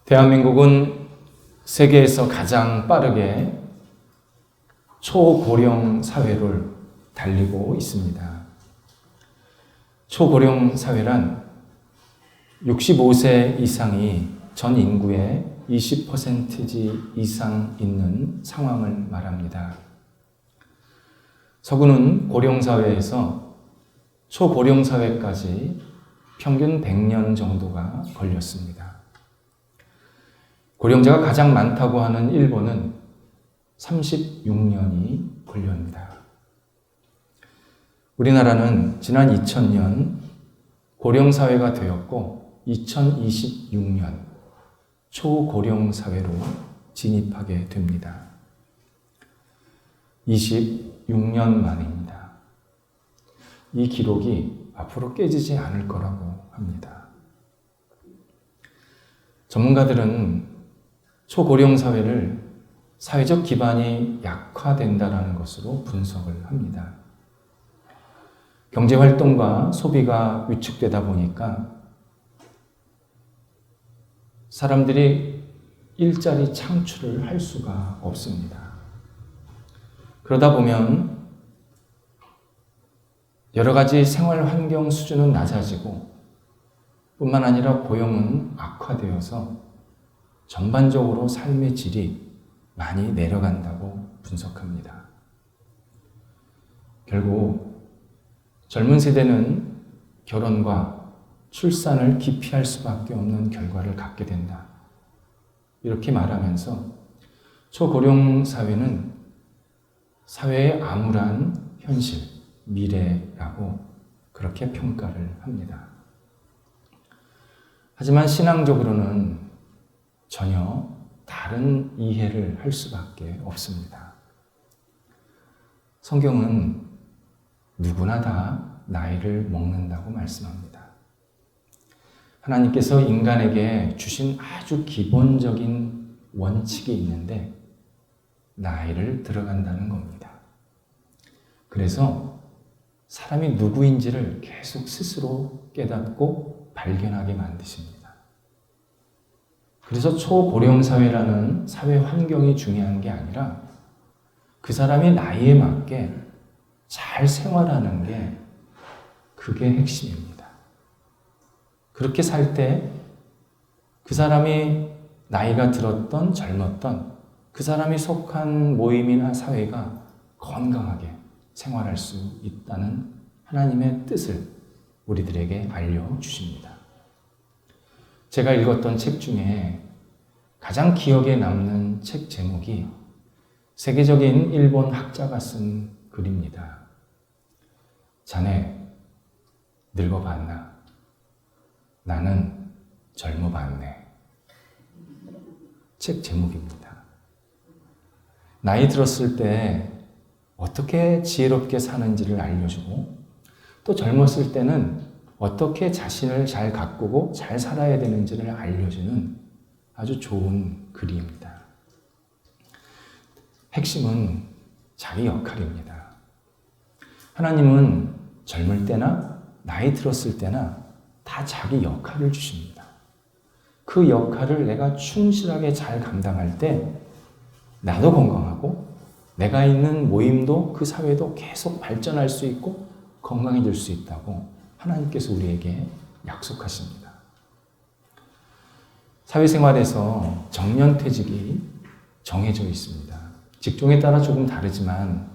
대한민국은 세계에서 가장 빠르게 초고령 사회를 달리고 있습니다. 초고령 사회란 65세 이상이 전 인구의 20% 이상 있는 상황을 말합니다. 서구는 고령사회에서 초고령사회까지 평균 100년 정도가 걸렸습니다. 고령자가 가장 많다고 하는 일본은 36년이 걸립니다. 우리나라는 지난 2000년 고령사회가 되었고 2026년 초고령사회로 진입하게 됩니다. 26년 만입니다. 이 기록이 앞으로 깨지지 않을 거라고 합니다. 전문가들은 초고령 사회를 사회적 기반이 약화된다는 것으로 분석을 합니다. 경제활동과 소비가 위축되다 보니까 사람들이 일자리 창출을 할 수가 없습니다. 그러다 보면 여러 가지 생활 환경 수준은 낮아지고 뿐만 아니라 고용은 악화되어서 전반적으로 삶의 질이 많이 내려간다고 분석합니다. 결국 젊은 세대는 결혼과 출산을 기피할 수밖에 없는 결과를 갖게 된다. 이렇게 말하면서 초고령 사회는 사회의 암울한 현실, 미래라고 그렇게 평가를 합니다. 하지만 신앙적으로는 전혀 다른 이해를 할 수밖에 없습니다. 성경은 누구나 다 나이를 먹는다고 말씀합니다. 하나님께서 인간에게 주신 아주 기본적인 원칙이 있는데 나이를 들어간다는 겁니다. 그래서 사람이 누구인지를 계속 스스로 깨닫고 발견하게 만드십니다. 그래서 초고령 사회라는 사회 환경이 중요한 게 아니라 그 사람이 나이에 맞게 잘 생활하는 게 그게 핵심입니다. 그렇게 살 때 그 사람이 나이가 들었던 젊었던 그 사람이 속한 모임이나 사회가 건강하게 생활할 수 있다는 하나님의 뜻을 우리들에게 알려주십니다. 제가 읽었던 책 중에 가장 기억에 남는 책 제목이 세계적인 일본 학자가 쓴 글입니다. 자네 늙어봤나? 나는 젊어봤네. 책 제목입니다. 나이 들었을 때 어떻게 지혜롭게 사는지를 알려주고 또 젊었을 때는 어떻게 자신을 잘 가꾸고 잘 살아야 되는지를 알려주는 아주 좋은 글입니다. 핵심은 자기 역할입니다. 하나님은 젊을 때나 나이 들었을 때나 다 자기 역할을 주십니다. 그 역할을 내가 충실하게 잘 감당할 때 나도 건강하고 내가 있는 모임도 그 사회도 계속 발전할 수 있고 건강해질 수 있다고 하나님께서 우리에게 약속하십니다. 사회생활에서 정년퇴직이 정해져 있습니다. 직종에 따라 조금 다르지만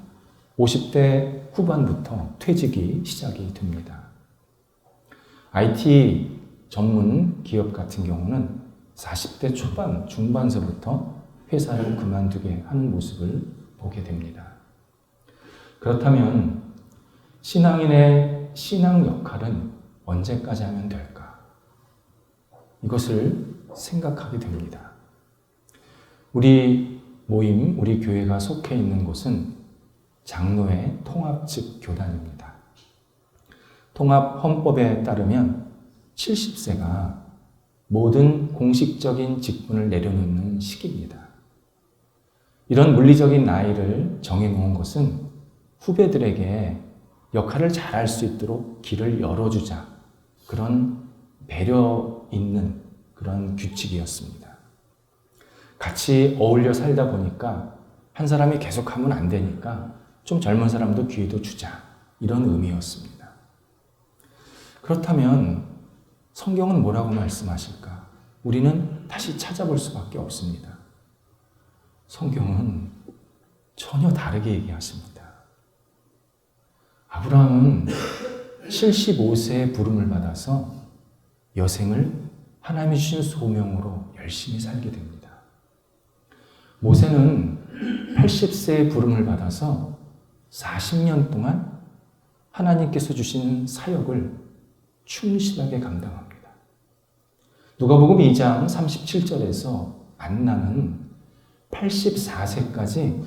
50대 후반부터 퇴직이 시작이 됩니다. IT 전문 기업 같은 경우는 40대 초반, 중반서부터 회사를 그만두게 하는 모습을 보게 됩니다. 그렇다면 신앙인의 신앙 역할은 언제까지 하면 될까? 이것을 생각하게 됩니다. 우리 모임, 우리 교회가 속해 있는 곳은 장로의 통합 측 교단입니다. 통합 헌법에 따르면 70세가 모든 공식적인 직분을 내려놓는 시기입니다. 이런 물리적인 나이를 정해놓은 것은 후배들에게 역할을 잘할 수 있도록 길을 열어주자. 그런 배려 있는 그런 규칙이었습니다. 같이 어울려 살다 보니까 한 사람이 계속 하면 안 되니까 좀 젊은 사람도 기회도 주자. 이런 의미였습니다. 그렇다면 성경은 뭐라고 말씀하실까? 우리는 다시 찾아볼 수밖에 없습니다. 성경은 전혀 다르게 얘기하십니다. 아브라함은 75세에 부름을 받아서 여생을 하나님이 주신 소명으로 열심히 살게 됩니다. 모세는 80세에 부름을 받아서 40년 동안 하나님께서 주신 사역을 충실하게 감당합니다. 누가복음 2장 37절에서 안나는 84세까지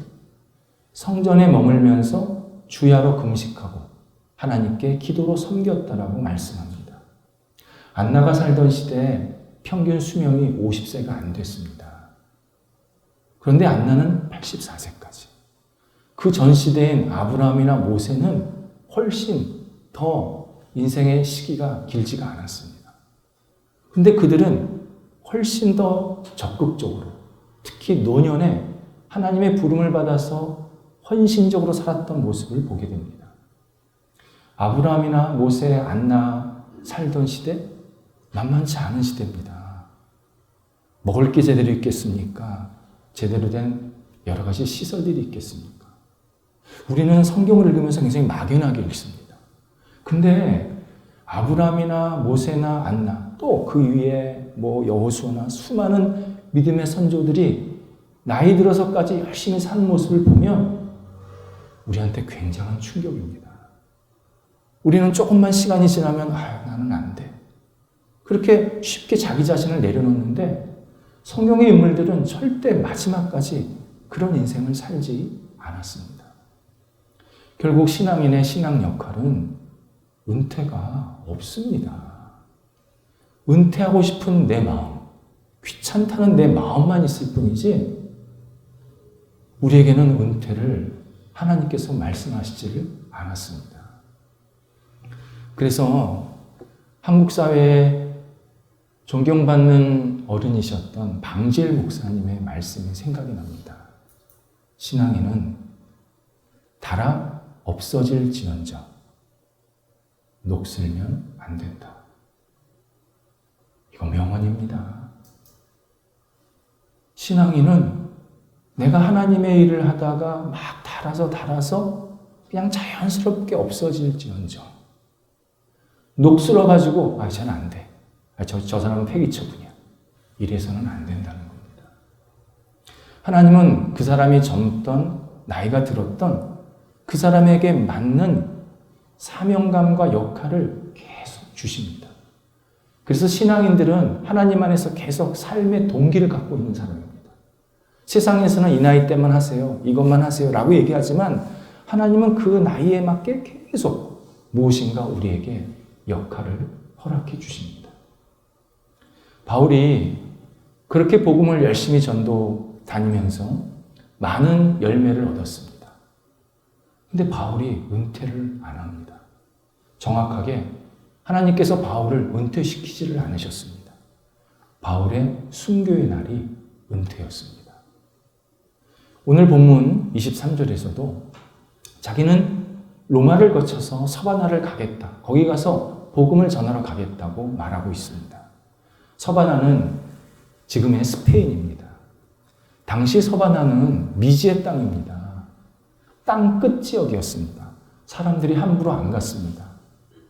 성전에 머물면서 주야로 금식하고 하나님께 기도로 섬겼다라고 말씀합니다. 안나가 살던 시대에 평균 수명이 50세가 안 됐습니다. 그런데 안나는 84세까지. 그 전 시대인 아브라함이나 모세는 훨씬 더 인생의 시기가 길지가 않았습니다. 근데 그들은 훨씬 더 적극적으로, 특히 노년에 하나님의 부름을 받아서 헌신적으로 살았던 모습을 보게 됩니다. 아브라함이나 모세, 안나 살던 시대 만만치 않은 시대입니다. 먹을 게 제대로 있겠습니까? 제대로 된 여러 가지 시설들이 있겠습니까? 우리는 성경을 읽으면서 굉장히 막연하게 읽습니다. 근데 아브라함이나 모세나 안나 또 그 위에 여호수아나 수많은 믿음의 선조들이 나이 들어서까지 열심히 사는 모습을 보면 우리한테 굉장한 충격입니다. 우리는 조금만 시간이 지나면 나는 안 돼. 그렇게 쉽게 자기 자신을 내려놓는데 성경의 인물들은 절대 마지막까지 그런 인생을 살지 않았습니다. 결국 신앙인의 신앙 역할은 은퇴가 없습니다. 은퇴하고 싶은 내 마음, 귀찮다는 내 마음만 있을 뿐이지 우리에게는 은퇴를 하나님께서 말씀하시지를 않았습니다. 그래서 한국 사회에 존경받는 어른이셨던 방지일 목사님의 말씀이 생각이 납니다. 신앙인은 달아 없어질지언정 녹슬면 안 된다. 이거 명언입니다. 신앙인은 내가 하나님의 일을 하다가 막 달아서 그냥 자연스럽게 없어질지언정 녹슬어가지고 쟤는 안 돼. 저 사람은 폐기처분이야. 이래서는 안 된다는 겁니다. 하나님은 그 사람이 젊던 나이가 들었던 그 사람에게 맞는 사명감과 역할을 계속 주십니다. 그래서 신앙인들은 하나님 안에서 계속 삶의 동기를 갖고 있는 사람입니다. 세상에서는 이 나이 때만 하세요. 이것만 하세요. 라고 얘기하지만 하나님은 그 나이에 맞게 계속 무엇인가 우리에게 역할을 허락해 주십니다. 바울이 그렇게 복음을 열심히 전도 다니면서 많은 열매를 얻었습니다. 근데 바울이 은퇴를 안 합니다. 정확하게 하나님께서 바울을 은퇴시키지를 않으셨습니다. 바울의 순교의 날이 은퇴였습니다. 오늘 본문 23절에서도 자기는 로마를 거쳐서 서바나를 가겠다. 거기 가서 복음을 전하러 가겠다고 말하고 있습니다. 서바나는 지금의 스페인입니다. 당시 서바나는 미지의 땅입니다. 땅 끝 지역이었습니다. 사람들이 함부로 안 갔습니다.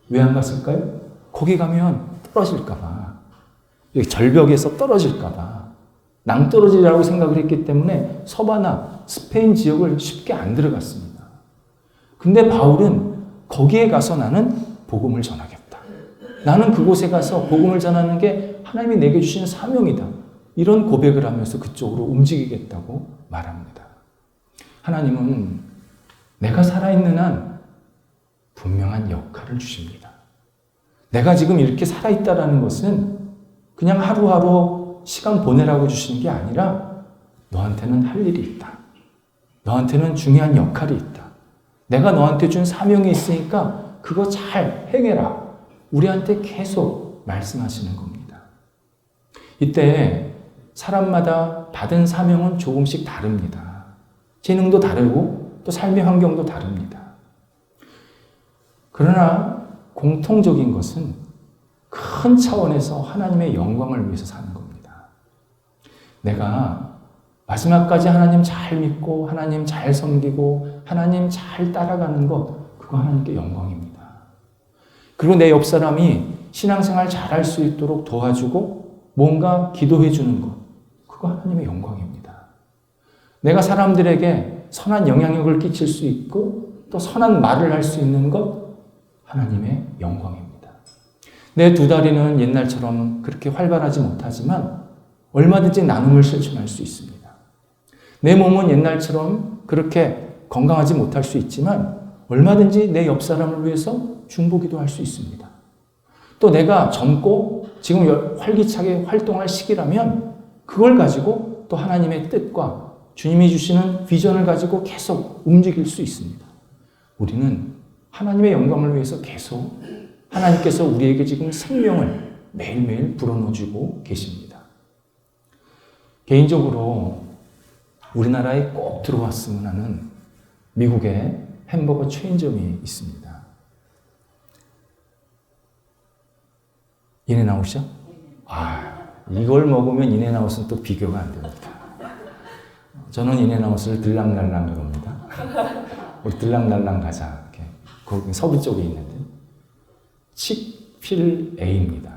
왜 안 갔을까요? 거기 가면 떨어질까봐. 절벽에서 떨어질까봐. 낭떠러지라고 생각을 했기 때문에 서바나, 스페인 지역을 쉽게 안 들어갔습니다. 근데 바울은 거기에 가서 나는 복음을 전하겠다. 나는 그곳에 가서 복음을 전하는 게 하나님이 내게 주신 사명이다. 이런 고백을 하면서 그쪽으로 움직이겠다고 말합니다. 하나님은 내가 살아있는 한 분명한 역할을 주십니다. 내가 지금 이렇게 살아있다는 것은 그냥 하루하루 시간 보내라고 주시는 게 아니라 너한테는 할 일이 있다. 너한테는 중요한 역할이 있다. 내가 너한테 준 사명이 있으니까 그거 잘 행해라. 우리한테 계속 말씀하시는 겁니다. 이때 사람마다 받은 사명은 조금씩 다릅니다. 재능도 다르고 또 삶의 환경도 다릅니다. 그러나 공통적인 것은 큰 차원에서 하나님의 영광을 위해서 사는 겁니다. 내가 마지막까지 하나님 잘 믿고 하나님 잘 섬기고 하나님 잘 따라가는 것, 그거 하나님께 영광입니다. 그리고 내 옆 사람이 신앙생활 잘할 수 있도록 도와주고 뭔가 기도해 주는 것, 그거 하나님의 영광입니다. 내가 사람들에게 선한 영향력을 끼칠 수 있고 또 선한 말을 할 수 있는 것, 하나님의 영광입니다. 내 두 다리는 옛날처럼 그렇게 활발하지 못하지만 얼마든지 나눔을 실천할 수 있습니다. 내 몸은 옛날처럼 그렇게 건강하지 못할 수 있지만 얼마든지 내 옆 사람을 위해서 중보기도 할 수 있습니다. 또 내가 젊고 지금 활기차게 활동할 시기라면 그걸 가지고 또 하나님의 뜻과 주님이 주시는 비전을 가지고 계속 움직일 수 있습니다. 우리는 하나님의 영광을 위해서 계속 하나님께서 우리에게 지금 생명을 매일매일 불어넣어주고 계십니다. 개인적으로 우리나라에 꼭 들어왔으면 하는 미국의 햄버거 체인점이 있습니다. 인앤아웃이요? 이걸 먹으면 인앤아웃은 또 비교가 안 됩니다. 저는 인앤아웃을 들랑날랑 그럽니다. 우리 들랑날랑 가자. 이렇게. 거기 서부 쪽에 있는데. 칙필A입니다.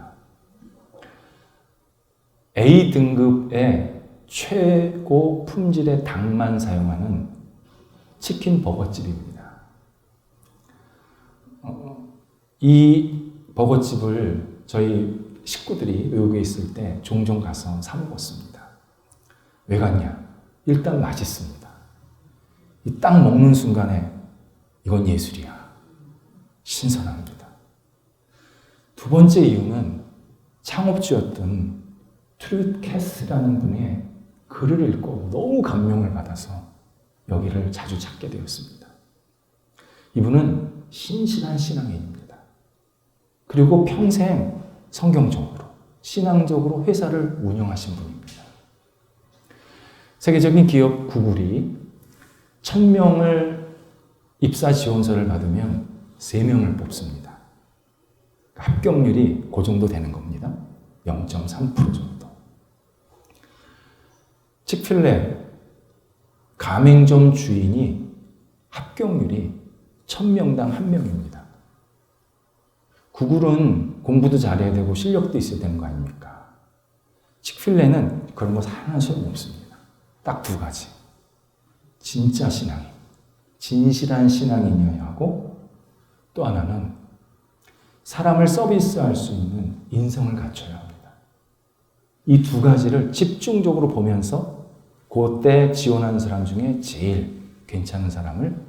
A 등급의 최고 품질의 닭만 사용하는 치킨 버거집입니다. 이 버거집을 저희 식구들이 외국에 있을 때 종종 가서 사 먹었습니다. 왜 갔냐? 일단 맛있습니다. 이 딱 먹는 순간에 이건 예술이야. 신선합니다. 두 번째 이유는 창업주였던 트루트 캐스라는 분의 글을 읽고 너무 감명을 받아서 여기를 자주 찾게 되었습니다. 이분은 신실한 신앙인입니다. 그리고 평생 성경적으로, 신앙적으로 회사를 운영하신 분입니다. 세계적인 기업 구글이 1000명을 입사 지원서를 받으면 3명을 뽑습니다. 합격률이 그 정도 되는 겁니다. 0.3% 정도. 칙필레 가맹점 주인이 합격률이 1000명당 1명입니다. 구글은 공부도 잘해야 되고 실력도 있어야 되는 거 아닙니까? 칙필레는 그런 거 하나씩 없습니다. 딱 2가지. 진짜 신앙인, 진실한 신앙인이어야 하고, 또 하나는 사람을 서비스할 수 있는 인성을 갖춰야 합니다. 이 2가지를 집중적으로 보면서 그때 지원하는 사람 중에 제일 괜찮은 사람을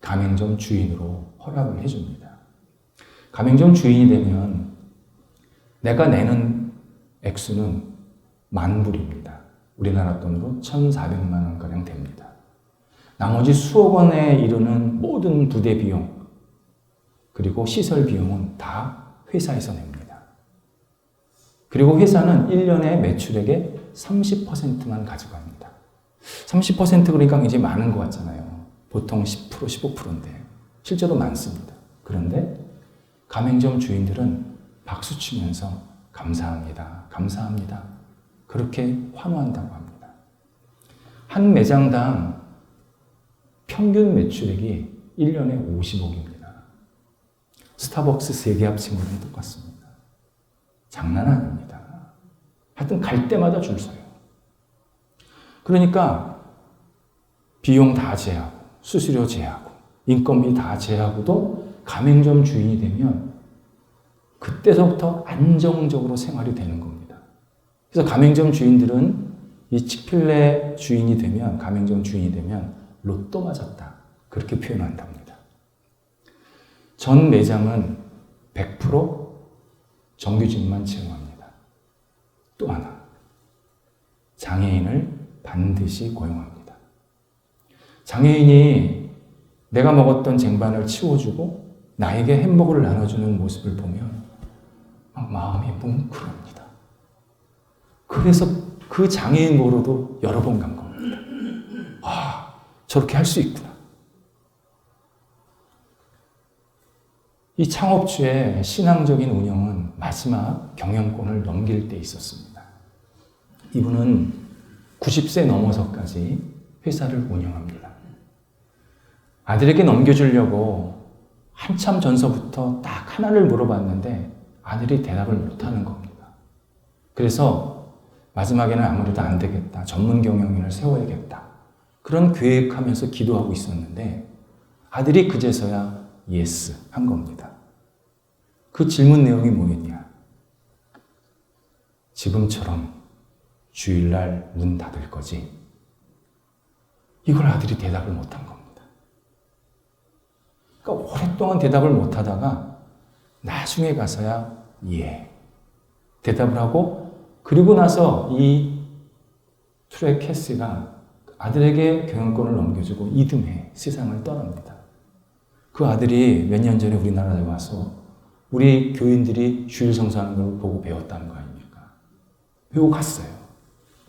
가맹점 주인으로 허락을 해줍니다. 가맹점 주인이 되면 내가 내는 액수는 10,000불입니다. 우리나라 돈으로 1,400만 원가량 됩니다. 나머지 수억 원에 이르는 모든 부대 비용 그리고 시설 비용은 다 회사에서 냅니다. 그리고 회사는 1년에 매출액의 30%만 가져갑니다. 30% 그러니까 이제 많은 것 같잖아요. 보통 10%, 15%인데 실제로 많습니다. 그런데 가맹점 주인들은 박수 치면서 감사합니다. 감사합니다. 그렇게 환호한다고 합니다. 한 매장당 평균 매출액이 1년에 50억입니다. 스타벅스 3개 합친 거랑 똑같습니다. 장난 아닙니다. 하여튼 갈 때마다 줄 서요. 그러니까 비용 다 제하고 수수료 제하고 인건비 다 제하고도 가맹점 주인이 되면 그때서부터 안정적으로 생활이 되는 겁니다. 그래서 가맹점 주인들은 이 칙필레 주인이 되면, 가맹점 주인이 되면 로또 맞았다, 그렇게 표현한답니다. 전 매장은 100% 정규직만 채용합니다. 또 하나, 장애인을 반드시 고용합니다. 장애인이 내가 먹었던 쟁반을 치워주고 나에게 햄버거를 나눠주는 모습을 보면 막 마음이 뭉클합니다. 그래서 그 장애인 보러도 여러 번 간 겁니다. 저렇게 할 수 있구나. 이 창업주의 신앙적인 운영은 마지막 경영권을 넘길 때 있었습니다. 이분은 90세 넘어서까지 회사를 운영합니다. 아들에게 넘겨주려고 한참 전서부터 딱 하나를 물어봤는데 아들이 대답을 못하는 겁니다. 그래서 마지막에는 아무래도 안 되겠다. 전문 경영인을 세워야겠다. 그런 계획하면서 기도하고 있었는데 아들이 그제서야 예스 한 겁니다. 그 질문 내용이 뭐였냐? 지금처럼 주일날 문 닫을 거지? 이걸 아들이 대답을 못한 겁니다. 그러니까 오랫동안 대답을 못하다가 나중에 가서야 예 대답을 하고, 그리고 나서 이 트레 캐시가 아들에게 경영권을 넘겨주고 이듬해 세상을 떠납니다. 그 아들이 몇 년 전에 우리나라에 와서 우리 교인들이 주일 성수하는 걸 보고 배웠다는 거 아닙니까? 배우고 갔어요.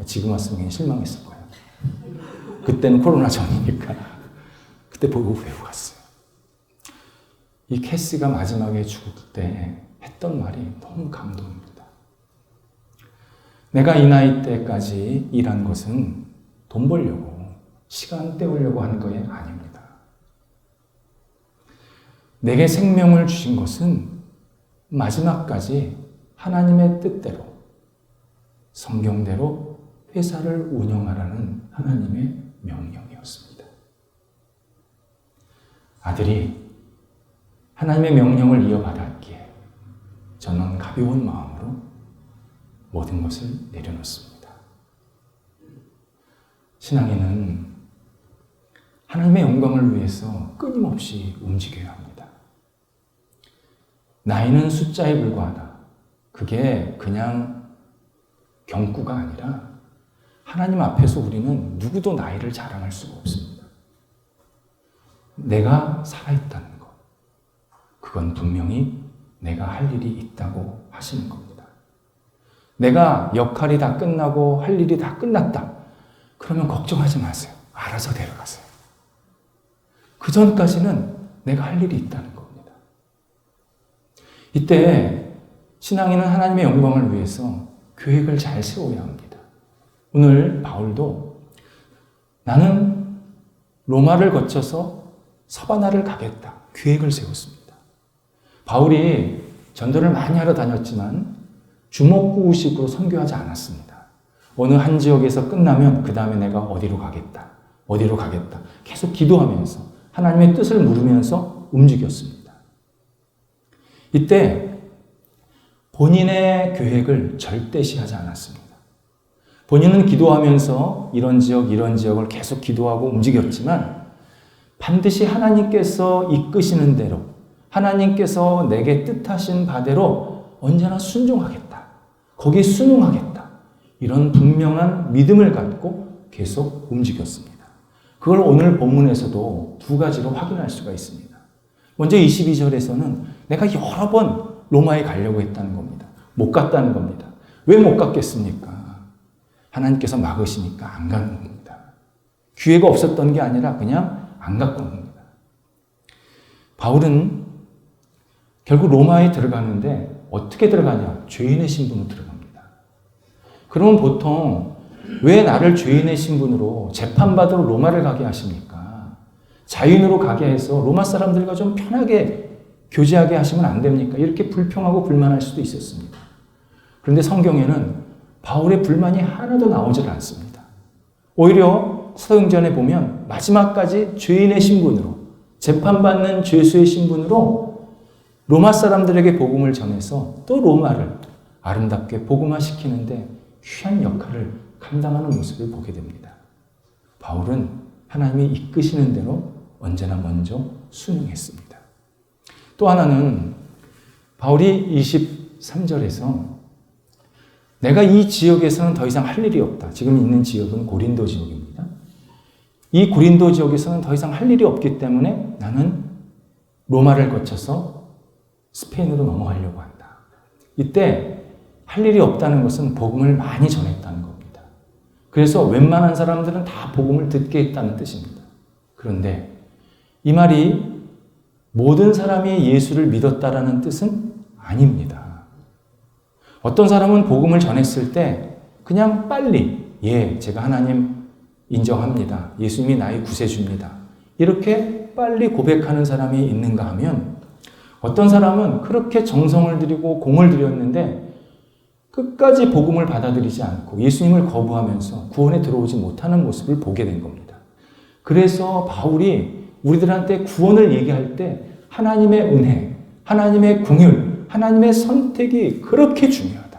지금 왔으면 그냥 실망했을 거예요. 그때는 코로나 전이니까 그때 보고 배우고 갔어요. 이 캐시가 마지막에 죽을 때 했던 말이 너무 감동입니다. 내가 이 나이 때까지 일한 것은 돈 벌려고, 시간 때우려고 하는 거 아닙니다. 내게 생명을 주신 것은 마지막까지 하나님의 뜻대로, 성경대로 회사를 운영하라는 하나님의 명령이었습니다. 아들이 하나님의 명령을 이어받았기에 저는 가벼운 마음으로 모든 것을 내려놓습니다. 신앙인은 하나님의 영광을 위해서 끊임없이 움직여야 합니다. 나이는 숫자에 불과하다. 그게 그냥 경구가 아니라 하나님 앞에서 우리는 누구도 나이를 자랑할 수가 없습니다. 내가 살아있다는 것, 그건 분명히 내가 할 일이 있다고 하시는 겁니다. 내가 역할이 다 끝나고 할 일이 다 끝났다. 그러면 걱정하지 마세요. 알아서 데려가세요. 그 전까지는 내가 할 일이 있다는 겁니다. 이때 신앙인은 하나님의 영광을 위해서 계획을 잘 세워야 합니다. 오늘 바울도 나는 로마를 거쳐서 서바나를 가겠다. 계획을 세웠습니다. 바울이 전도를 많이 하러 다녔지만 주먹구구식으로 선교하지 않았습니다. 어느 한 지역에서 끝나면 그 다음에 내가 어디로 가겠다. 어디로 가겠다. 계속 기도하면서 하나님의 뜻을 물으면서 움직였습니다. 이때 본인의 계획을 절대시하지 않았습니다. 본인은 기도하면서 이런 지역을 계속 기도하고 움직였지만 반드시 하나님께서 이끄시는 대로, 하나님께서 내게 뜻하신 바대로 언제나 순종하겠다. 거기에 순응하겠다. 이런 분명한 믿음을 갖고 계속 움직였습니다. 그걸 오늘 본문에서도 두 가지로 확인할 수가 있습니다. 먼저 22절에서는 내가 여러 번 로마에 가려고 했다는 겁니다. 못 갔다는 겁니다. 왜 못 갔겠습니까? 하나님께서 막으시니까 안 가는 겁니다. 기회가 없었던 게 아니라 그냥 안 갔던 겁니다. 바울은 결국 로마에 들어가는데 어떻게 들어가냐? 죄인의 신분으로 들어갑니다. 그러면 보통 왜 나를 죄인의 신분으로 재판받으러 로마를 가게 하십니까? 자유인으로 가게 해서 로마 사람들과 좀 편하게 교제하게 하시면 안 됩니까? 이렇게 불평하고 불만할 수도 있었습니다. 그런데 성경에는 바울의 불만이 하나도 나오질 않습니다. 오히려 사도행전에 보면 마지막까지 죄인의 신분으로, 재판받는 죄수의 신분으로 로마 사람들에게 복음을 전해서 또 로마를 아름답게 복음화시키는데 귀한 역할을 감당하는 모습을 보게 됩니다. 바울은 하나님이 이끄시는 대로 언제나 먼저 순응했습니다. 또 하나는 바울이 23절에서 내가 이 지역에서는 더 이상 할 일이 없다. 지금 있는 지역은 고린도 지역입니다. 이 고린도 지역에서는 더 이상 할 일이 없기 때문에 나는 로마를 거쳐서 스페인으로 넘어가려고 한다. 이때 할 일이 없다는 것은 복음을 많이 전했다는 겁니다. 그래서 웬만한 사람들은 다 복음을 듣게 했다는 뜻입니다. 그런데 이 말이 모든 사람이 예수를 믿었다라는 뜻은 아닙니다. 어떤 사람은 복음을 전했을 때 그냥 빨리 제가 하나님 인정합니다. 예수님이 나의 구세주입니다. 이렇게 빨리 고백하는 사람이 있는가 하면 어떤 사람은 그렇게 정성을 들이고 공을 들였는데 끝까지 복음을 받아들이지 않고 예수님을 거부하면서 구원에 들어오지 못하는 모습을 보게 된 겁니다. 그래서 바울이 우리들한테 구원을 얘기할 때 하나님의 은혜, 하나님의 긍휼, 하나님의 선택이 그렇게 중요하다.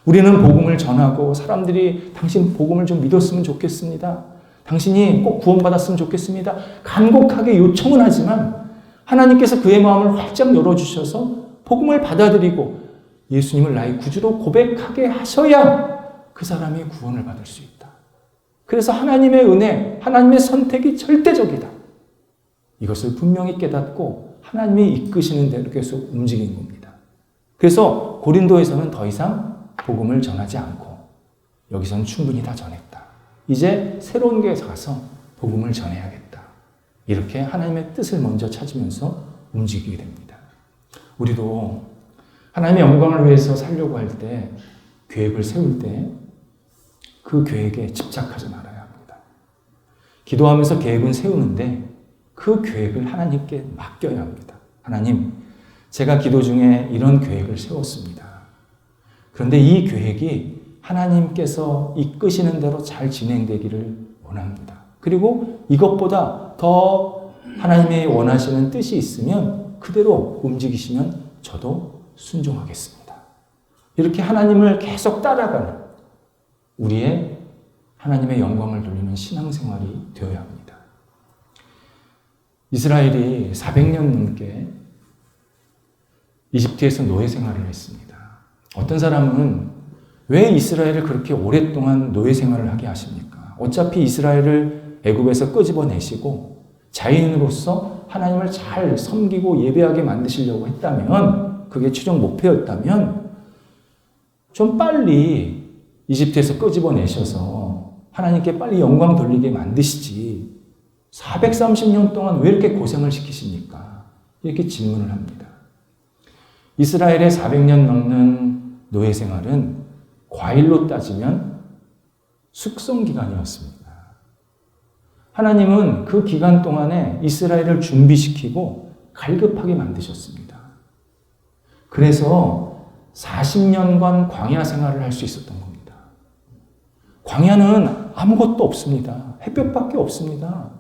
우리는 복음을 전하고 사람들이 당신 복음을 좀 믿었으면 좋겠습니다. 당신이 꼭 구원받았으면 좋겠습니다. 간곡하게 요청은 하지만 하나님께서 그의 마음을 활짝 열어주셔서 복음을 받아들이고 예수님을 나의 구주로 고백하게 하셔야 그 사람이 구원을 받을 수 있다. 그래서 하나님의 은혜, 하나님의 선택이 절대적이다. 이것을 분명히 깨닫고 하나님이 이끄시는 대로 계속 움직인 겁니다. 그래서 고린도에서는 더 이상 복음을 전하지 않고 여기서는 충분히 다 전했다. 이제 새로운 교회에 가서 복음을 전해야겠다. 이렇게 하나님의 뜻을 먼저 찾으면서 움직이게 됩니다. 우리도 하나님의 영광을 위해서 살려고 할 때, 계획을 세울 때 그 계획에 집착하지 말아야 합니다. 기도하면서 계획은 세우는데 그 계획을 하나님께 맡겨야 합니다. 하나님, 제가 기도 중에 이런 계획을 세웠습니다. 그런데 이 계획이 하나님께서 이끄시는 대로 잘 진행되기를 원합니다. 그리고 이것보다 더 하나님의 원하시는 뜻이 있으면 그대로 움직이시면 저도 순종하겠습니다. 이렇게 하나님을 계속 따라가는 우리의 하나님의 영광을 돌리는 신앙생활이 되어야 합니다. 이스라엘이 400년 넘게 이집트에서 노예 생활을 했습니다. 어떤 사람은 왜 이스라엘을 그렇게 오랫동안 노예 생활을 하게 하십니까? 어차피 이스라엘을 애굽에서 끄집어내시고 자인으로서 하나님을 잘 섬기고 예배하게 만드시려고 했다면, 그게 최종 목표였다면 좀 빨리 이집트에서 끄집어내셔서 하나님께 빨리 영광 돌리게 만드시지 430년 동안 왜 이렇게 고생을 시키십니까? 이렇게 질문을 합니다. 이스라엘의 400년 넘는 노예 생활은 과일로 따지면 숙성 기간이었습니다. 하나님은 그 기간 동안에 이스라엘을 준비시키고 갈급하게 만드셨습니다. 그래서 40년간 광야 생활을 할 수 있었던 겁니다. 광야는 아무것도 없습니다. 햇볕밖에 없습니다.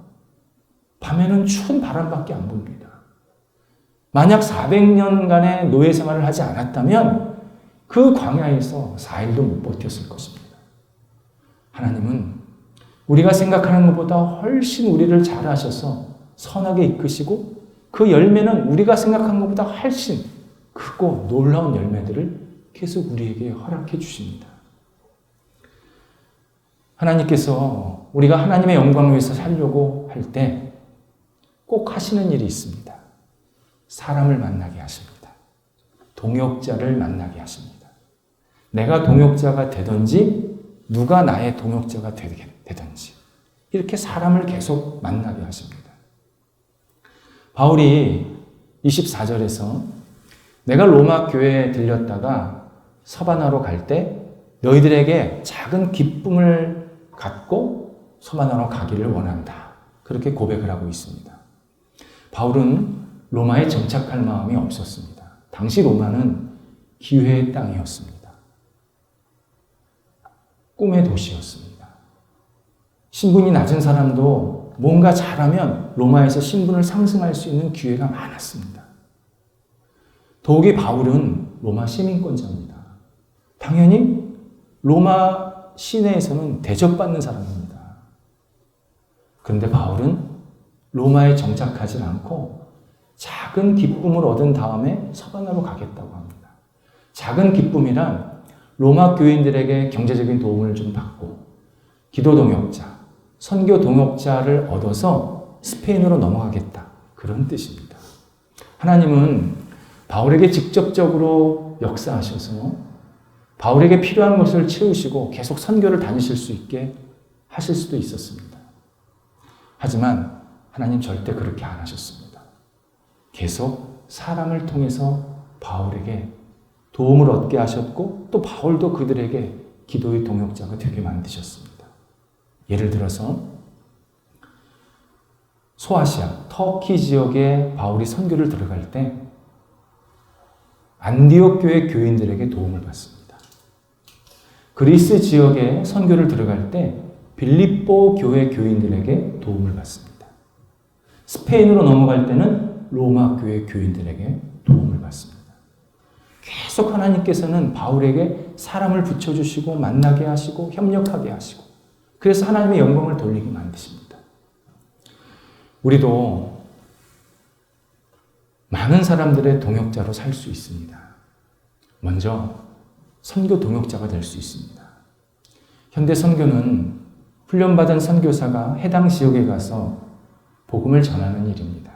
밤에는 추운 바람밖에 안 붑니다. 만약 400년간의 노예 생활을 하지 않았다면 그 광야에서 4일도 못 버텼을 것입니다. 하나님은 우리가 생각하는 것보다 훨씬 우리를 잘 하셔서 선하게 이끄시고 그 열매는 우리가 생각한 것보다 훨씬 크고 놀라운 열매들을 계속 우리에게 허락해 주십니다. 하나님께서 우리가 하나님의 영광을 위해서 살려고 할 때 꼭 하시는 일이 있습니다. 사람을 만나게 하십니다. 동역자를 만나게 하십니다. 내가 동역자가 되든지 누가 나의 동역자가 되든지 이렇게 사람을 계속 만나게 하십니다. 바울이 24절에서 내가 로마 교회에 들렸다가 서바나로 갈 때 너희들에게 작은 기쁨을 갖고 서바나로 가기를 원한다. 그렇게 고백을 하고 있습니다. 바울은 로마에 정착할 마음이 없었습니다. 당시 로마는 기회의 땅이었습니다. 꿈의 도시였습니다. 신분이 낮은 사람도 뭔가 잘하면 로마에서 신분을 상승할 수 있는 기회가 많았습니다. 더욱이 바울은 로마 시민권자입니다. 당연히 로마 시내에서는 대접받는 사람입니다. 그런데 바울은 로마에 정착하지 않고 작은 기쁨을 얻은 다음에 서바나로 가겠다고 합니다. 작은 기쁨이란 로마 교인들에게 경제적인 도움을 좀 받고 기도 동역자, 선교 동역자를 얻어서 스페인으로 넘어가겠다. 그런 뜻입니다. 하나님은 바울에게 직접적으로 역사하셔서 바울에게 필요한 것을 채우시고 계속 선교를 다니실 수 있게 하실 수도 있었습니다. 하지만 하나님 절대 그렇게 안 하셨습니다. 계속 사람을 통해서 바울에게 도움을 얻게 하셨고 또 바울도 그들에게 기도의 동역자가 되게 만드셨습니다. 예를 들어서 소아시아, 터키 지역에 바울이 선교를 들어갈 때 안디옥 교회 교인들에게 도움을 받습니다. 그리스 지역에 선교를 들어갈 때 빌립보 교회 교인들에게 도움을 받습니다. 스페인으로 넘어갈 때는 로마 교회 교인들에게 도움을 받습니다. 계속 하나님께서는 바울에게 사람을 붙여주시고 만나게 하시고 협력하게 하시고 그래서 하나님의 영광을 돌리게 만드십니다. 우리도 많은 사람들의 동역자로 살 수 있습니다. 먼저 선교 동역자가 될 수 있습니다. 현대 선교는 훈련받은 선교사가 해당 지역에 가서 복음을 전하는 일입니다.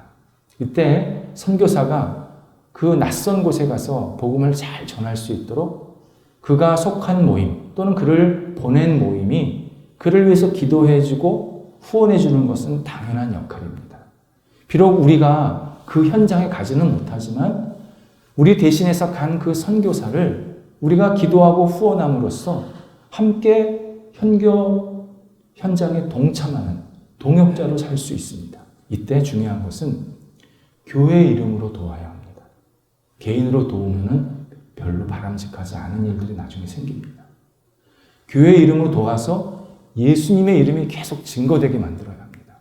이때 선교사가 그 낯선 곳에 가서 복음을 잘 전할 수 있도록 그가 속한 모임 또는 그를 보낸 모임이 그를 위해서 기도해주고 후원해주는 것은 당연한 역할입니다. 비록 우리가 그 현장에 가지는 못하지만 우리 대신해서 간 그 선교사를 우리가 기도하고 후원함으로써 함께 선교 현장에 동참하는 동역자로 살 수 있습니다. 이때 중요한 것은 교회 이름으로 도와야 합니다. 개인으로 도우면 별로 바람직하지 않은 일들이 나중에 생깁니다. 교회 이름으로 도와서 예수님의 이름이 계속 증거되게 만들어야 합니다.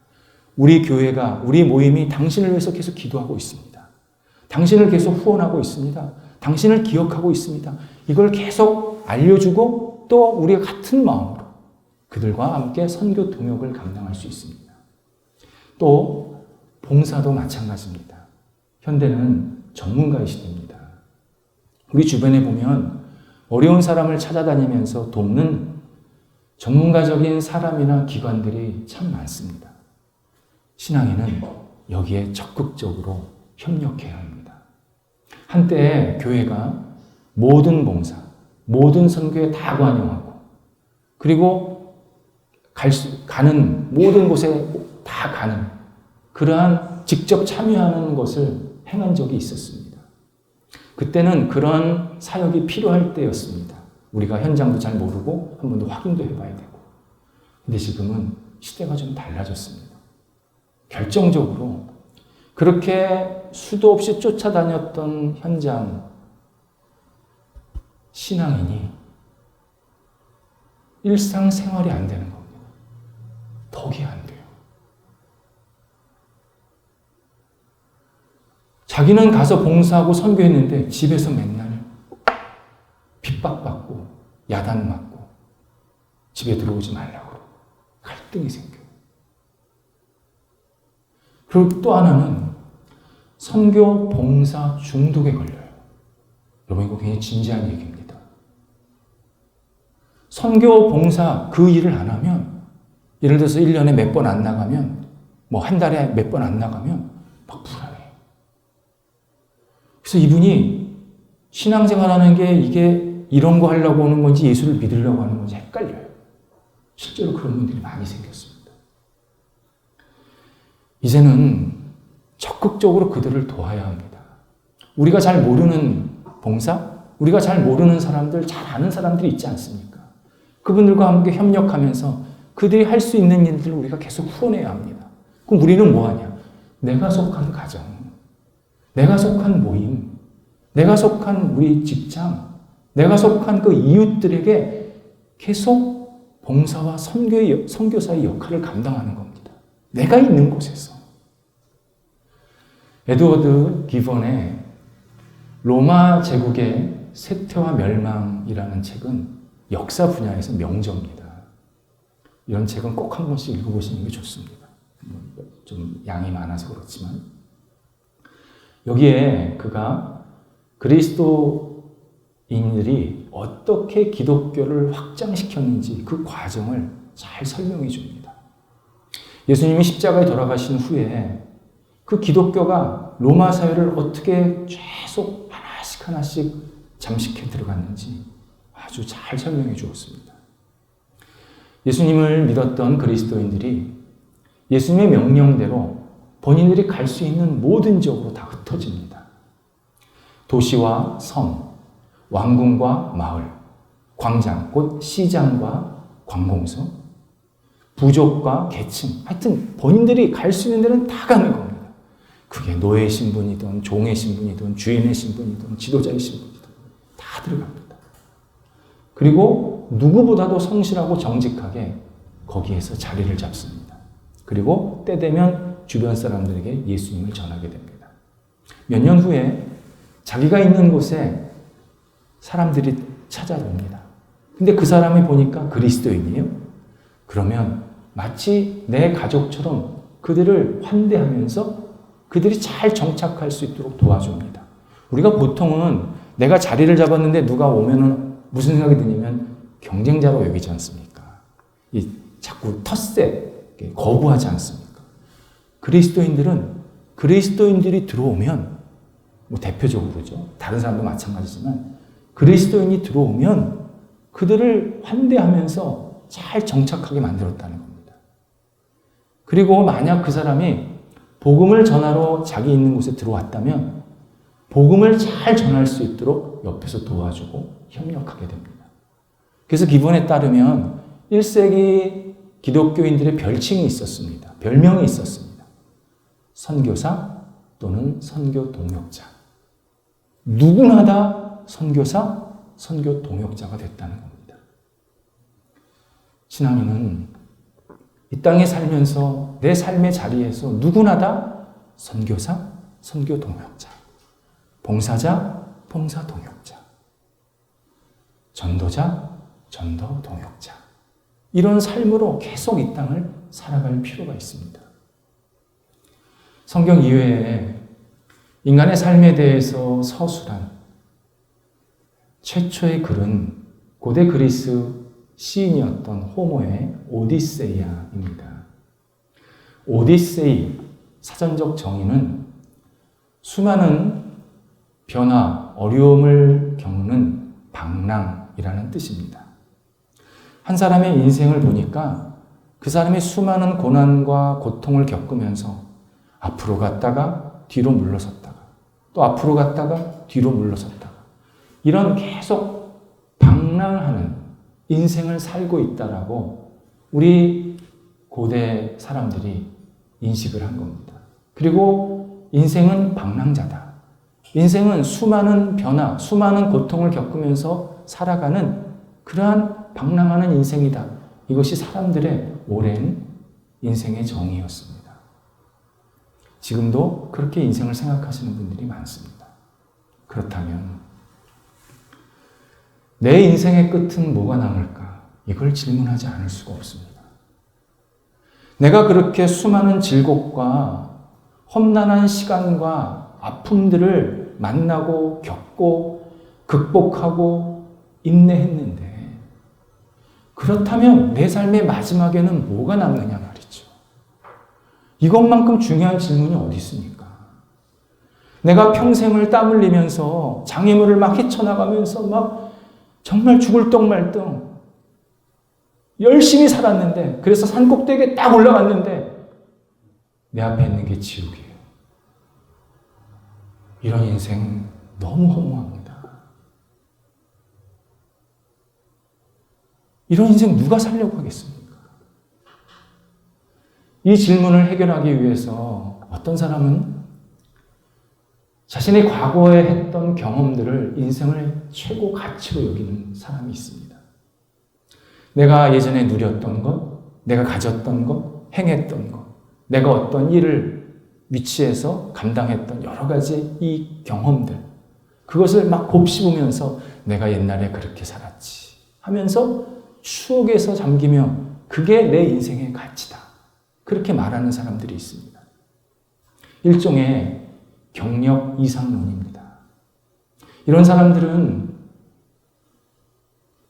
우리 교회가, 우리 모임이 당신을 위해서 계속 기도하고 있습니다. 당신을 계속 후원하고 있습니다. 당신을 기억하고 있습니다. 이걸 계속 알려주고 또 우리가 같은 마음으로 그들과 함께 선교 동역을 감당할 수 있습니다. 또 봉사도 마찬가지입니다. 현대는 전문가의 시대입니다. 우리 주변에 보면 어려운 사람을 찾아다니면서 돕는 전문가적인 사람이나 기관들이 참 많습니다. 신앙에는 여기에 적극적으로 협력해야 합니다. 한때 교회가 모든 봉사, 모든 선교에 다 관여하고 그리고 가는 모든 곳에 다 가는 그러한 직접 참여하는 것을 행한 적이 있었습니다. 그때는 그런 사역이 필요할 때였습니다. 우리가 현장도 잘 모르고 한 번 더 확인도 해봐야 되고. 근데 지금은 시대가 좀 달라졌습니다. 결정적으로 그렇게 수도 없이 쫓아다녔던 현장 신앙인이 일상생활이 안 되는 겁니다. 덕이 안 돼요. 자기는 가서 봉사하고 선교했는데 집에서 맨날 핍박받고 야단맞고 집에 들어오지 말라고 갈등이 생겨요. 그리고 또 하나는 선교 봉사 중독에 걸려요. 여러분 이거 굉장히 진지한 얘기입니다. 선교 봉사 그 일을 안 하면 예를 들어서 1년에 몇 번 안 나가면 뭐 한 달에 몇 번 안 나가면 막 불안해요. 그래서 이분이 신앙생활하는 게 이게 이런 거 하려고 오는 건지 예수를 믿으려고 하는 건지 헷갈려요. 실제로 그런 분들이 많이 생겼습니다. 이제는 적극적으로 그들을 도와야 합니다. 우리가 잘 모르는 봉사, 우리가 잘 모르는 사람들, 잘 아는 사람들이 있지 않습니까? 그분들과 함께 협력하면서 그들이 할 수 있는 일들을 우리가 계속 후원해야 합니다. 그럼 우리는 뭐 하냐? 내가 속한 가정, 내가 속한 모임, 내가 속한 우리 직장, 내가 속한 그 이웃들에게 계속 봉사와 선교사의 역할을 감당하는 겁니다. 내가 있는 곳에서. 에드워드 기본의 로마 제국의 쇠퇴와 멸망이라는 책은 역사 분야에서 명저입니다. 이런 책은 꼭 한 번씩 읽어보시는 게 좋습니다. 좀 양이 많아서 그렇지만 여기에 그가 그리스도인들이 어떻게 기독교를 확장시켰는지 그 과정을 잘 설명해 줍니다. 예수님이 십자가에 돌아가신 후에 그 기독교가 로마 사회를 어떻게 계속 하나씩 잠식해 들어갔는지 아주 잘 설명해 주었습니다. 예수님을 믿었던 그리스도인들이 예수님의 명령대로 본인들이 갈 수 있는 모든 지역으로 다 흩어집니다. 도시와 섬, 왕궁과 마을, 광장, 곧 시장과 관공서, 부족과 계층, 하여튼 본인들이 갈 수 있는 데는 다 가는 겁니다. 그게 노예 신분이든 종의 신분이든 주인의 신분이든 지도자의 신분이든 다 들어갑니다. 그리고 누구보다도 성실하고 정직하게 거기에서 자리를 잡습니다. 그리고 때 되면 주변 사람들에게 예수님을 전하게 됩니다. 몇 년 후에 자기가 있는 곳에 사람들이 찾아옵니다. 근데 그 사람이 보니까 그리스도인이에요. 그러면 마치 내 가족처럼 그들을 환대하면서 그들이 잘 정착할 수 있도록 도와줍니다. 우리가 보통은 내가 자리를 잡았는데 누가 오면은 무슨 생각이 드냐면 경쟁자로 여기지 않습니까? 자꾸 텃세, 거부하지 않습니까? 그리스도인들이 들어오면, 뭐 대표적으로죠. 다른 사람도 마찬가지지만, 그리스도인이 들어오면 그들을 환대하면서 잘 정착하게 만들었다는 겁니다. 그리고 만약 그 사람이 복음을 전하러 자기 있는 곳에 들어왔다면 복음을 잘 전할 수 있도록 옆에서 도와주고 협력하게 됩니다. 그래서 기본에 따르면 1세기 기독교인들의 별칭이 있었습니다. 별명이 있었습니다. 선교사 또는 선교 동역자. 누구나 다 선교사, 선교 동역자가 됐다는 겁니다. 신앙인은 이 땅에 살면서 내 삶의 자리에서 누구나 다 선교사, 선교 동역자, 봉사자, 봉사 동역자, 전도자, 전도 동역자, 이런 삶으로 계속 이 땅을 살아갈 필요가 있습니다. 성경 이외에 인간의 삶에 대해서 서술한 최초의 글은 고대 그리스 시인이었던 호모의 오디세이아입니다. 오디세이, 사전적 정의는 수많은 변화, 어려움을 겪는 방랑이라는 뜻입니다. 한 사람의 인생을 보니까 그 사람이 수많은 고난과 고통을 겪으면서 앞으로 갔다가 뒤로 물러섰다가 또 앞으로 갔다가 뒤로 물러섰다가 이런 계속 방랑하는 인생을 살고 있다라고 우리 고대 사람들이 인식을 한 겁니다. 그리고 인생은 방랑자다. 인생은 수많은 변화, 수많은 고통을 겪으면서 살아가는 그러한 방랑하는 인생이다. 이것이 사람들의 오랜 인생의 정의였습니다. 지금도 그렇게 인생을 생각하시는 분들이 많습니다. 그렇다면 내 인생의 끝은 뭐가 남을까? 이걸 질문하지 않을 수가 없습니다. 내가 그렇게 수많은 질곡과 험난한 시간과 아픔들을 만나고 겪고 극복하고 인내했는데 그렇다면 내 삶의 마지막에는 뭐가 남느냐 말이죠. 이것만큼 중요한 질문이 어디 있습니까? 내가 평생을 땀 흘리면서 장애물을 막 헤쳐나가면서 막 정말 죽을 똥 말 똥 열심히 살았는데 그래서 산꼭대기에 딱 올라갔는데 내 앞에 있는 게 지옥이에요. 이런 인생 너무 허무합니다. 이런 인생 누가 살려고 하겠습니까? 이 질문을 해결하기 위해서 어떤 사람은 자신의 과거에 했던 경험들을 인생을 최고 가치로 여기는 사람이 있습니다. 내가 예전에 누렸던 것, 내가 가졌던 것, 행했던 것, 내가 어떤 일을 위치해서 감당했던 여러 가지 이 경험들, 그것을 막 곱씹으면서 내가 옛날에 그렇게 살았지 하면서 추억에서 잠기며 그게 내 인생의 가치다. 그렇게 말하는 사람들이 있습니다. 일종의 경력 이상론입니다. 이런 사람들은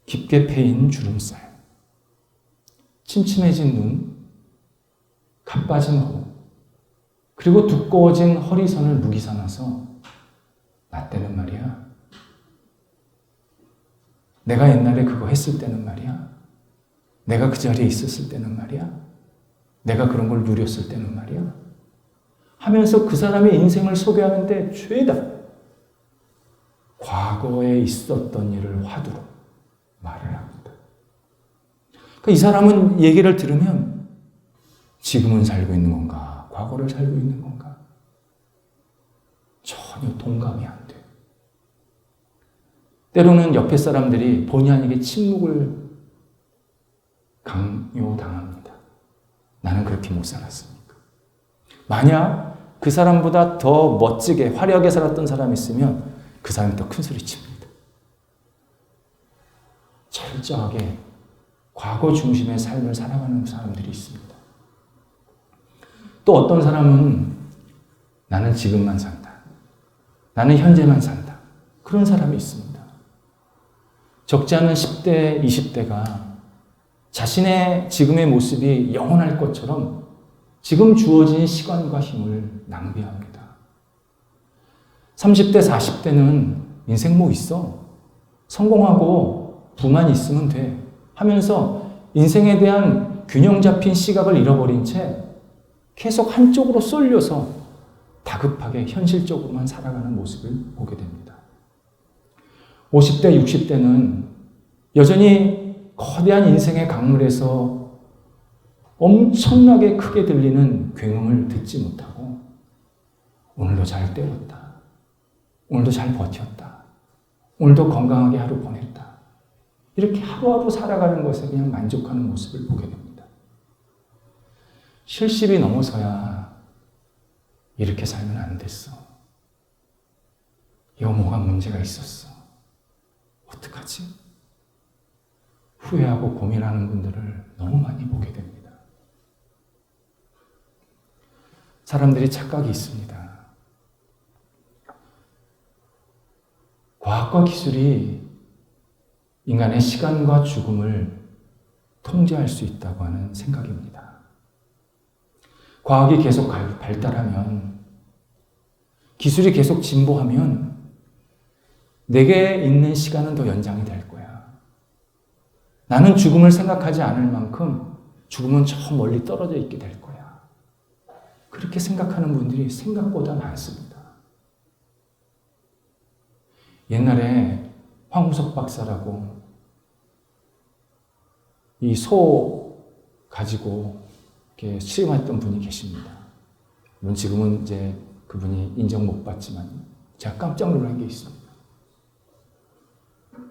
깊게 패인 주름살, 침침해진 눈, 가빠진 호, 그리고 두꺼워진 허리선을 무기 삼아서 나 때는 말이야 내가 옛날에 그거 했을 때는 말이야. 내가 그 자리에 있었을 때는 말이야. 내가 그런 걸 누렸을 때는 말이야. 하면서 그 사람의 인생을 소개하는데 죄다 과거에 있었던 일을 화두로 말을 합니다. 그러니까 이 사람은 얘기를 들으면 지금은 살고 있는 건가? 과거를 살고 있는 건가? 전혀 동감이 안 돼요. 때로는 옆에 사람들이 본의 아니게 침묵을 강요당합니다. 나는 그렇게 못 살았으니까. 만약 그 사람보다 더 멋지게 화려하게 살았던 사람이 있으면 그 사람이 더 큰 소리 칩니다. 철저하게 과거 중심의 삶을 살아가는 사람들이 있습니다. 또 어떤 사람은 나는 지금만 산다. 나는 현재만 산다. 그런 사람이 있습니다. 적지 않은 10대, 20대가 자신의 지금의 모습이 영원할 것처럼 지금 주어진 시간과 힘을 낭비합니다. 30대, 40대는 인생 뭐 있어? 성공하고 부만 있으면 돼. 하면서 인생에 대한 균형 잡힌 시각을 잃어버린 채 계속 한쪽으로 쏠려서 다급하게 현실적으로만 살아가는 모습을 보게 됩니다. 50대, 60대는 여전히 거대한 인생의 강물에서 엄청나게 크게 들리는 굉음을 듣지 못하고 오늘도 잘 때웠다. 오늘도 잘 버텼다. 오늘도 건강하게 하루 보냈다. 이렇게 하루하루 살아가는 것에 그냥 만족하는 모습을 보게 됩니다. 70이 넘어서야 이렇게 살면 안 됐어. 이거 뭐가 문제가 있었어. 어떡하지? 후회하고 고민하는 분들을 너무 많이 보게 됩니다. 사람들이 착각이 있습니다. 과학과 기술이 인간의 시간과 죽음을 통제할 수 있다고 하는 생각입니다. 과학이 계속 발달하면, 기술이 계속 진보하면 내게 있는 시간은 더 연장이 될 거야. 나는 죽음을 생각하지 않을 만큼 죽음은 저 멀리 떨어져 있게 될 거야. 그렇게 생각하는 분들이 생각보다 많습니다. 옛날에 황우석 박사라고 이 소 가지고 이렇게 실험했던 분이 계십니다. 물론 지금은 이제 그분이 인정 못 받지만 제가 깜짝 놀란 게 있습니다.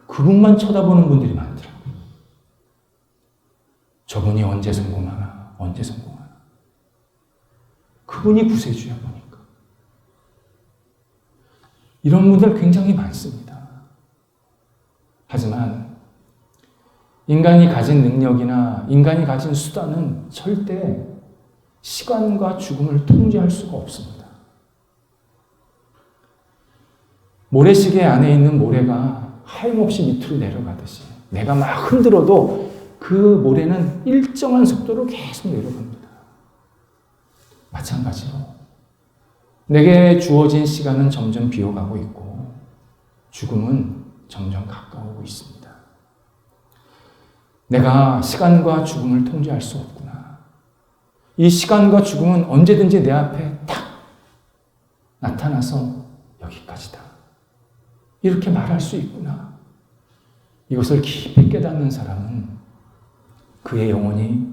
그분만 쳐다보는 분들이 많더라고요. 저분이 언제 성공하나, 언제 성공하나. 그분이 구세주야 보니까. 이런 분들 굉장히 많습니다. 하지만 인간이 가진 능력이나 인간이 가진 수단은 절대 시간과 죽음을 통제할 수가 없습니다. 모래시계 안에 있는 모래가 하염없이 밑으로 내려가듯이 내가 막 흔들어도 그 모래는 일정한 속도로 계속 내려갑니다. 마찬가지로 내게 주어진 시간은 점점 비어가고 있고 죽음은 점점 가까워오고 있습니다. 내가 시간과 죽음을 통제할 수 없구나. 이 시간과 죽음은 언제든지 내 앞에 탁 나타나서 여기까지다. 이렇게 말할 수 있구나. 이것을 깊이 깨닫는 사람은 그의 영혼이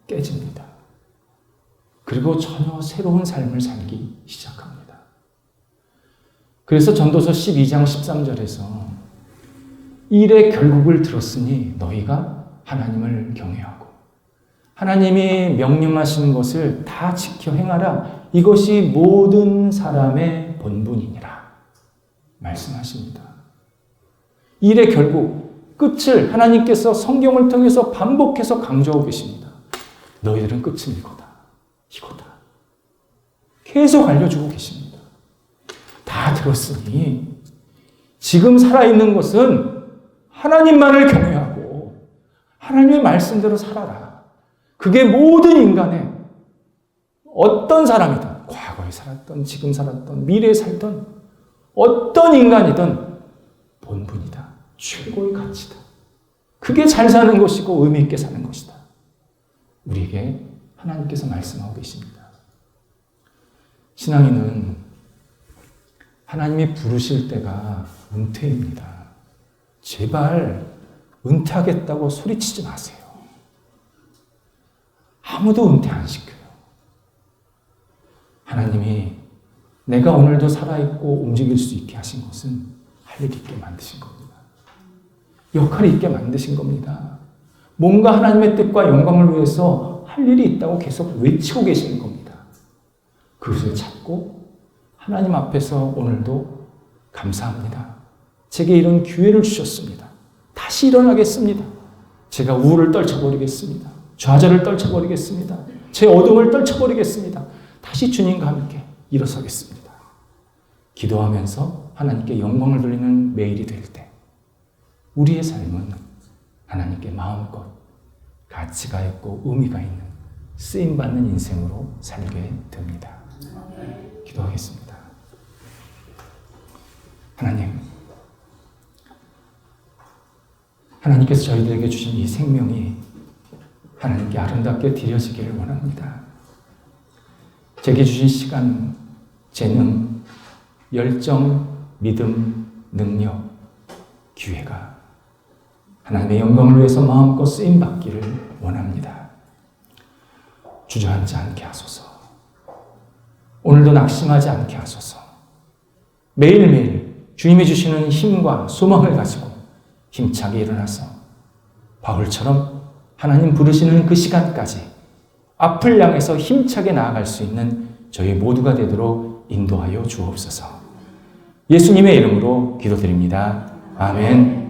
깨집니다. 그리고 전혀 새로운 삶을 살기 시작합니다. 그래서 전도서 12장 13절에서 일의 결국을 들었으니 너희가 하나님을 경외하고 하나님이 명령하시는 것을 다 지켜 행하라. 이것이 모든 사람의 본분이니라 말씀하십니다. 일의 결국, 끝을 하나님께서 성경을 통해서 반복해서 강조하고 계십니다. 너희들은 끝은 이거다. 이거다. 계속 알려주고 계십니다. 다 들었으니 지금 살아있는 것은 하나님만을 경외하고 하나님의 말씀대로 살아라. 그게 모든 인간의 어떤 사람이든 과거에 살았던 지금 살았던 미래에 살던 어떤 인간이든 본분이다. 최고의 가치다. 그게 잘 사는 것이고 의미 있게 사는 것이다. 우리에게 하나님께서 말씀하고 계십니다. 신앙인은 하나님이 부르실 때가 은퇴입니다. 제발 은퇴하겠다고 소리치지 마세요. 아무도 은퇴 안 시켜요. 하나님이 내가 오늘도 살아있고 움직일 수 있게 하신 것은 할 일이 있게 만드신 겁니다. 역할이 있게 만드신 겁니다. 뭔가 하나님의 뜻과 영광을 위해서 할 일이 있다고 계속 외치고 계시는 겁니다. 그것을 찾고 하나님 앞에서 오늘도 감사합니다. 제게 이런 기회를 주셨습니다. 다시 일어나겠습니다. 제가 우울을 떨쳐버리겠습니다. 좌절을 떨쳐버리겠습니다. 제 어둠을 떨쳐버리겠습니다. 다시 주님과 함께 일어서겠습니다. 기도하면서 하나님께 영광을 돌리는 매일이 될 때 우리의 삶은 하나님께 마음껏 가치가 있고 의미가 있는 쓰임받는 인생으로 살게 됩니다. 기도하겠습니다. 하나님께서 저희들에게 주신 이 생명이 하나님께 아름답게 드려지기를 원합니다. 제게 주신 시간, 재능, 열정, 믿음, 능력, 기회가 하나님의 영광을 위해서 마음껏 쓰임받기를 원합니다. 주저앉지 않게 하소서. 오늘도 낙심하지 않게 하소서. 매일매일 주님이 주시는 힘과 소망을 가지고 힘차게 일어나서 바울처럼 하나님 부르시는 그 시간까지 앞을 향해서 힘차게 나아갈 수 있는 저희 모두가 되도록 인도하여 주옵소서. 예수님의 이름으로 기도드립니다. 아멘.